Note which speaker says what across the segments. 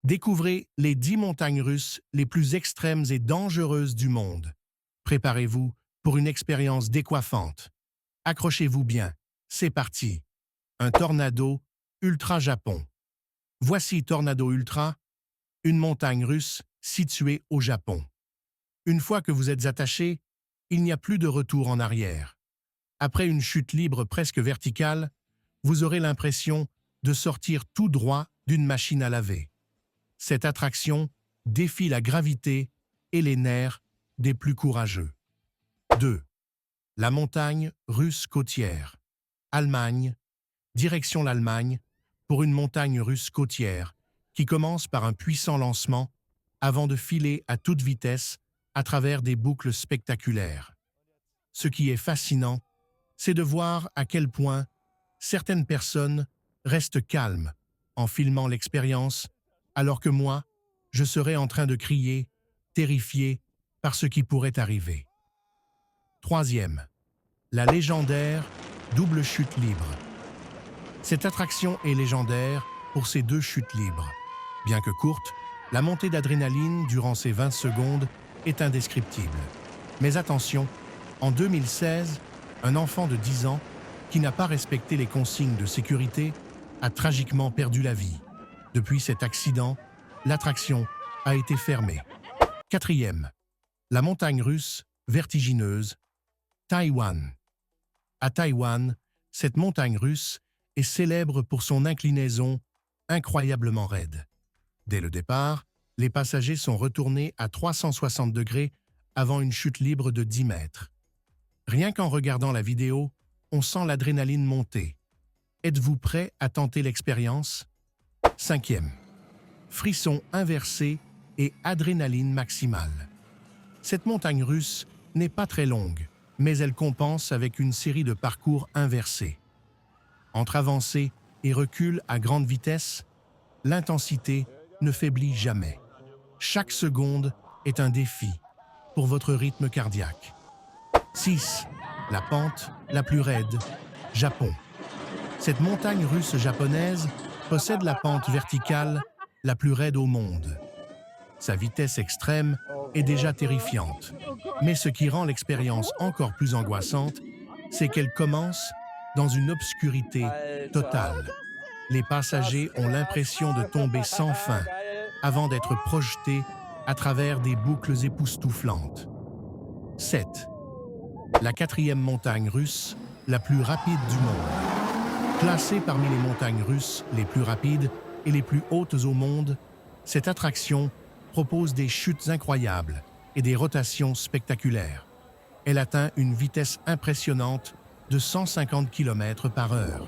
Speaker 1: Découvrez les 10 montagnes russes les plus extrêmes et dangereuses du monde. Préparez-vous pour une expérience décoiffante. Accrochez-vous bien, c'est parti. Un Tornado Ultra Japon. Voici Tornado Ultra, une montagne russe située au Japon. Une fois que vous êtes attaché, il n'y a plus de retour en arrière. Après une chute libre presque verticale, vous aurez l'impression de sortir tout droit d'une machine à laver. Cette attraction défie la gravité et les nerfs des plus courageux. 2. La montagne russe côtière. Allemagne, direction l'Allemagne, pour une montagne russe côtière qui commence par un puissant lancement avant de filer à toute vitesse à travers des boucles spectaculaires. Ce qui est fascinant, c'est de voir à quel point certaines personnes restent calmes en filmant l'expérience, alors que moi, je serais en train de crier, terrifié par ce qui pourrait arriver. 3. La légendaire double chute libre. Cette attraction est légendaire pour ses 2 chutes libres. Bien que courte, la montée d'adrénaline durant ces 20 secondes est indescriptible. Mais attention, en 2016, un enfant de 10 ans qui n'a pas respecté les consignes de sécurité a tragiquement perdu la vie. Depuis cet accident, l'attraction a été fermée. 4. La montagne russe vertigineuse, Taïwan. À Taïwan, cette montagne russe est célèbre pour son inclinaison incroyablement raide. Dès le départ, les passagers sont retournés à 360 degrés avant une chute libre de 10 mètres. Rien qu'en regardant la vidéo, on sent l'adrénaline monter. Êtes-vous prêt à tenter l'expérience? 5. Frisson inversé et adrénaline maximale. Cette montagne russe n'est pas très longue, mais elle compense avec une série de parcours inversés. Entre avancées et reculs à grande vitesse, l'intensité ne faiblit jamais. Chaque seconde est un défi pour votre rythme cardiaque. 6. La pente la plus raide, Japon. Cette montagne russe japonaise possède la pente verticale la plus raide au monde. Sa vitesse extrême est déjà terrifiante. Mais ce qui rend l'expérience encore plus angoissante, c'est qu'elle commence dans une obscurité totale. Les passagers ont l'impression de tomber sans fin avant d'être projetés à travers des boucles époustouflantes. 7. La 4e montagne russe, la plus rapide du monde. Classée parmi les montagnes russes les plus rapides et les plus hautes au monde, cette attraction propose des chutes incroyables et des rotations spectaculaires. Elle atteint une vitesse impressionnante de 150 km/h.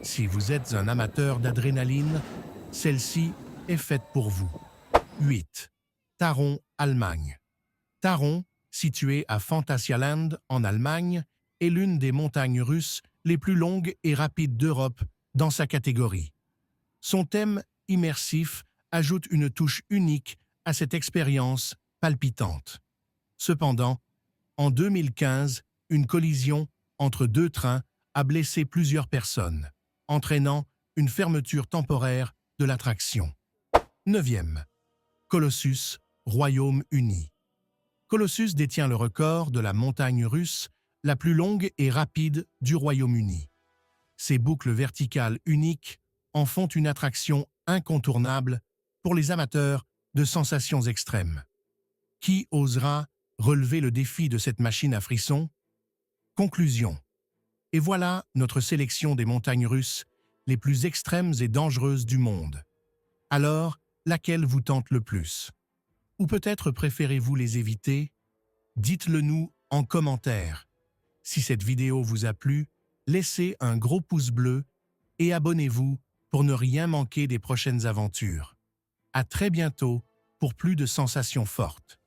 Speaker 1: Si vous êtes un amateur d'adrénaline, celle-ci est faite pour vous. 8. Taron, Allemagne. Taron, située à Phantasialand en Allemagne, est l'une des montagnes russes les plus longues et rapides d'Europe dans sa catégorie. Son thème immersif ajoute une touche unique à cette expérience palpitante. Cependant, en 2015, une collision entre 2 trains a blessé plusieurs personnes, entraînant une fermeture temporaire de l'attraction. 9. Colossus, Royaume-Uni. Colossus détient le record de la montagne russe la plus longue et rapide du Royaume-Uni. Ces boucles verticales uniques en font une attraction incontournable pour les amateurs de sensations extrêmes. Qui osera relever le défi de cette machine à frissons? Conclusion. Et voilà notre sélection des montagnes russes les plus extrêmes et dangereuses du monde. Alors, laquelle vous tente le plus? Ou peut-être préférez-vous les éviter? Dites-le nous en commentaire. Si cette vidéo vous a plu, laissez un gros pouce bleu et abonnez-vous pour ne rien manquer des prochaines aventures. À très bientôt pour plus de sensations fortes.